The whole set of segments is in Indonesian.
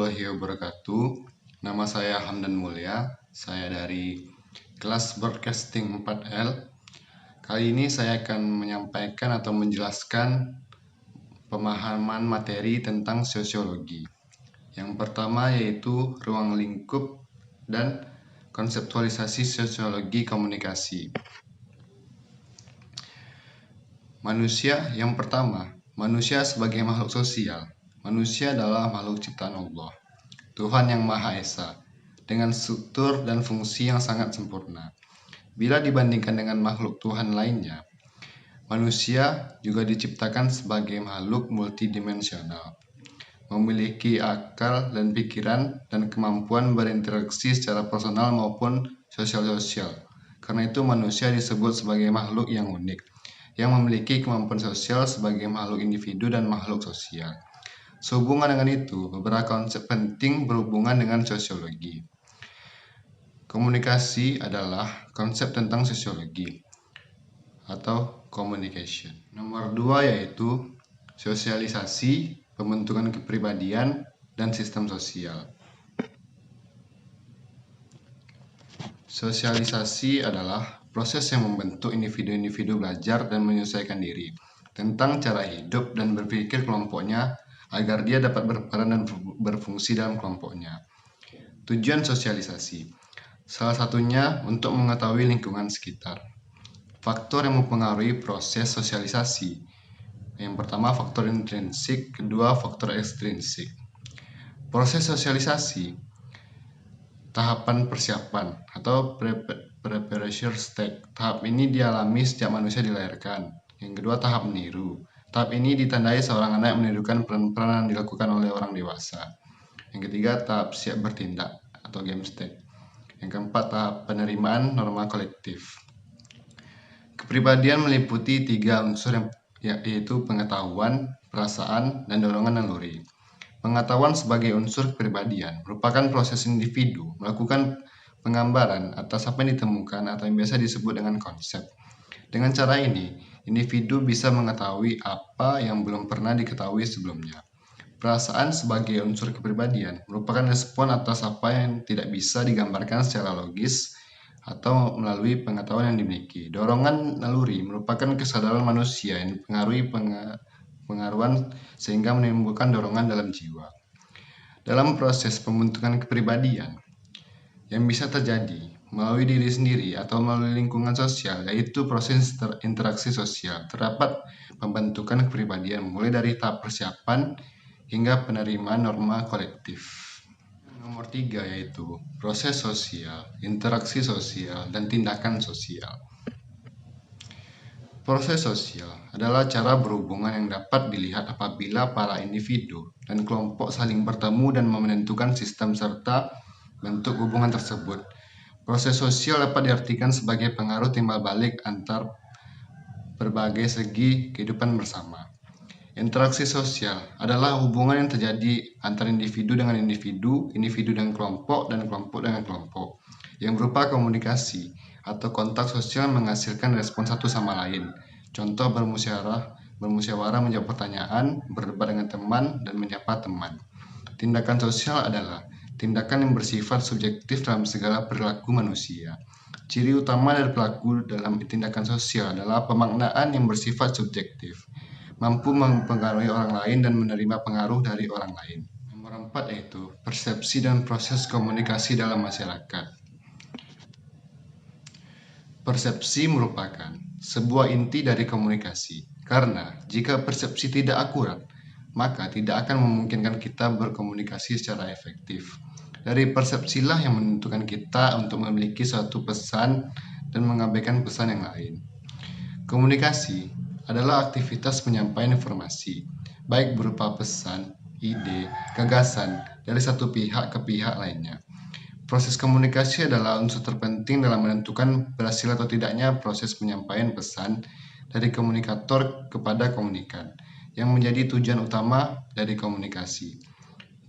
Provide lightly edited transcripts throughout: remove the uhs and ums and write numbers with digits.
warahmatullahi wabarakatuh. Nama saya Hamdan Mulya. Saya dari kelas Broadcasting 4L. Kali ini saya akan menyampaikan atau menjelaskan pemahaman materi tentang sosiologi. Yang pertama yaitu ruang lingkup dan konseptualisasi sosiologi komunikasi. Yang pertama, manusia sebagai makhluk sosial. Manusia adalah makhluk ciptaan Allah, Tuhan yang Maha Esa, dengan struktur dan fungsi yang sangat sempurna. Bila dibandingkan dengan makhluk Tuhan lainnya, manusia juga diciptakan sebagai makhluk multidimensional, memiliki akal dan pikiran dan kemampuan berinteraksi secara personal maupun sosial. Karena itu manusia disebut sebagai makhluk yang unik, yang memiliki kemampuan sosial sebagai makhluk individu dan makhluk sosial. Sehubungan dengan itu, beberapa konsep penting berhubungan dengan sosiologi. Komunikasi adalah konsep tentang sosiologi atau communication. Nomor 2 yaitu sosialisasi, pembentukan kepribadian, dan sistem sosial. Sosialisasi adalah proses yang membentuk individu-individu belajar dan menyesuaikan diri tentang cara hidup dan berpikir kelompoknya agar dia dapat berperan dan berfungsi dalam kelompoknya. Tujuan sosialisasi salah satunya untuk mengetahui lingkungan sekitar. Faktor yang mempengaruhi proses sosialisasi. Yang pertama faktor intrinsik, kedua faktor ekstrinsik. Proses sosialisasi, tahapan persiapan atau preparation stage. Tahap ini dialami sejak manusia dilahirkan. Yang kedua tahap meniru. Tahap ini ditandai seorang anak yang menirukan peran-peran yang dilakukan oleh orang dewasa. Yang ketiga tahap siap bertindak atau game stage. Yang keempat tahap penerimaan norma kolektif. Kepribadian meliputi 3 unsur yaitu pengetahuan, perasaan, dan dorongan naluri. Pengetahuan sebagai unsur kepribadian merupakan proses individu melakukan penggambaran atas apa yang ditemukan atau yang biasa disebut dengan konsep. Dengan cara ini, individu bisa mengetahui apa yang belum pernah diketahui sebelumnya. Perasaan sebagai unsur kepribadian merupakan respon atas apa yang tidak bisa digambarkan secara logis atau melalui pengetahuan yang dimiliki. Dorongan naluri merupakan kesadaran manusia yang dipengaruhi pengaruhan sehingga menimbulkan dorongan dalam jiwa. Dalam proses pembentukan kepribadian yang bisa terjadi melalui diri sendiri atau melalui lingkungan sosial, yaitu proses interaksi sosial, terdapat pembentukan kepribadian mulai dari tahap persiapan hingga penerimaan norma kolektif. Nomor 3 yaitu proses sosial, interaksi sosial, dan tindakan sosial. Proses sosial adalah cara berhubungan yang dapat dilihat apabila para individu dan kelompok saling bertemu dan menentukan sistem serta bentuk hubungan tersebut. Proses sosial dapat diartikan sebagai pengaruh timbal balik antar berbagai segi kehidupan bersama. Interaksi sosial adalah hubungan yang terjadi antara individu dengan individu, individu dengan kelompok, dan kelompok dengan kelompok, yang berupa komunikasi atau kontak sosial menghasilkan respon satu sama lain. Contoh bermusyawarah menjawab pertanyaan, berdebat dengan teman, dan menyapa teman. Tindakan sosial adalah tindakan yang bersifat subjektif dalam segala perilaku manusia. Ciri utama dari pelaku dalam tindakan sosial adalah pemaknaan yang bersifat subjektif, mampu mempengaruhi orang lain dan menerima pengaruh dari orang lain. Nomor 4 yaitu persepsi dan proses komunikasi dalam masyarakat. Persepsi merupakan sebuah inti dari komunikasi, karena jika persepsi tidak akurat, maka tidak akan memungkinkan kita berkomunikasi secara efektif. Dari persepsilah yang menentukan kita untuk memiliki suatu pesan dan mengabaikan pesan yang lain. Komunikasi adalah aktivitas penyampaian informasi, baik berupa pesan, ide, gagasan dari satu pihak ke pihak lainnya. Proses komunikasi adalah unsur terpenting dalam menentukan berhasil atau tidaknya proses penyampaian pesan dari komunikator kepada komunikan, yang menjadi tujuan utama dari komunikasi.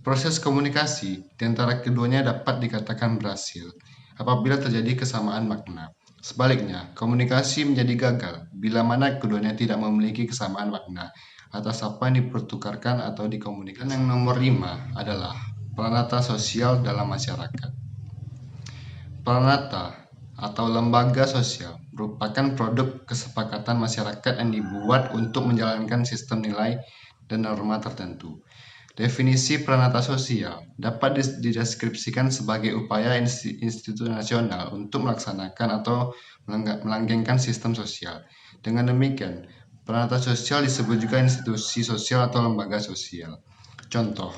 Proses komunikasi di antara keduanya dapat dikatakan berhasil apabila terjadi kesamaan makna. Sebaliknya, komunikasi menjadi gagal bila mana keduanya tidak memiliki kesamaan makna atas apa yang dipertukarkan atau dikomunikasikan. Yang nomor 5 adalah Peranata sosial dalam masyarakat. Peranata atau lembaga sosial merupakan produk kesepakatan masyarakat yang dibuat untuk menjalankan sistem nilai dan norma tertentu. Definisi peranata sosial dapat dideskripsikan sebagai upaya institusi nasional untuk melaksanakan atau melanggengkan sistem sosial. Dengan demikian, peranata sosial disebut juga institusi sosial atau lembaga sosial. Contoh,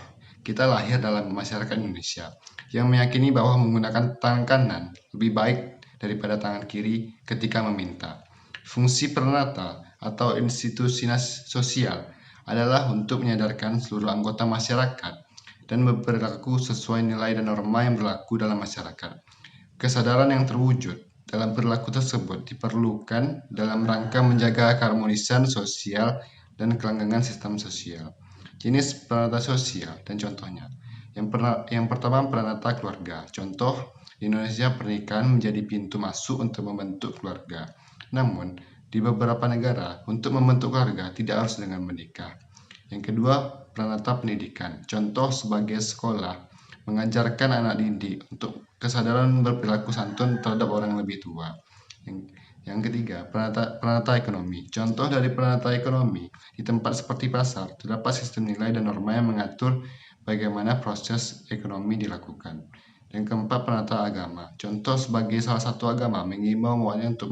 kita lahir dalam masyarakat Indonesia yang meyakini bahwa menggunakan tangan kanan lebih baik daripada tangan kiri ketika meminta. Fungsi peranata atau institusi sosial adalah untuk menyadarkan seluruh anggota masyarakat dan berperilaku sesuai nilai dan norma yang berlaku dalam masyarakat. Kesadaran yang terwujud dalam perilaku tersebut diperlukan dalam rangka menjaga keharmonisan sosial dan kelanggengan sistem sosial. Jenis peranata sosial dan contohnya. Yang pertama, peranata keluarga. Contoh, di Indonesia pernikahan menjadi pintu masuk untuk membentuk keluarga. Namun, di beberapa negara, untuk membentuk keluarga tidak harus dengan menikah. Yang kedua, peranata pendidikan. Contoh sebagai sekolah, mengajarkan anak didik untuk kesadaran berperilaku santun terhadap orang lebih tua. Yang ketiga, peranata ekonomi. Contoh dari peranata ekonomi, di tempat seperti pasar, terdapat sistem nilai dan norma yang mengatur bagaimana proses ekonomi dilakukan. Yang keempat, peranata agama. Contoh sebagai salah satu agama mengimbau umatnya untuk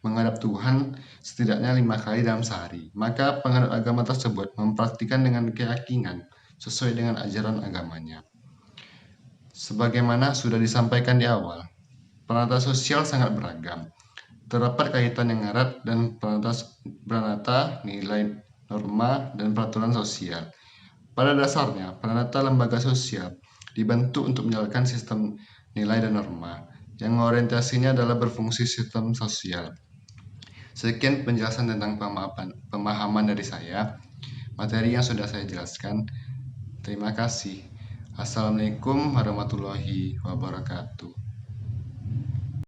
menghadap Tuhan setidaknya 5 kali dalam sehari. Maka penganut agama tersebut mempraktikkan dengan keyakinan sesuai dengan ajaran agamanya. Sebagaimana sudah disampaikan di awal, peranata sosial sangat beragam. Terdapat kaitan yang erat dan peranata nilai, norma, dan peraturan sosial. Pada dasarnya, peranata lembaga sosial dibentuk untuk menjalankan sistem nilai dan norma yang orientasinya adalah berfungsi sistem sosial. Sekian penjelasan tentang pemahaman dari saya, materi yang sudah saya jelaskan. Terima kasih. Assalamualaikum warahmatullahi wabarakatuh.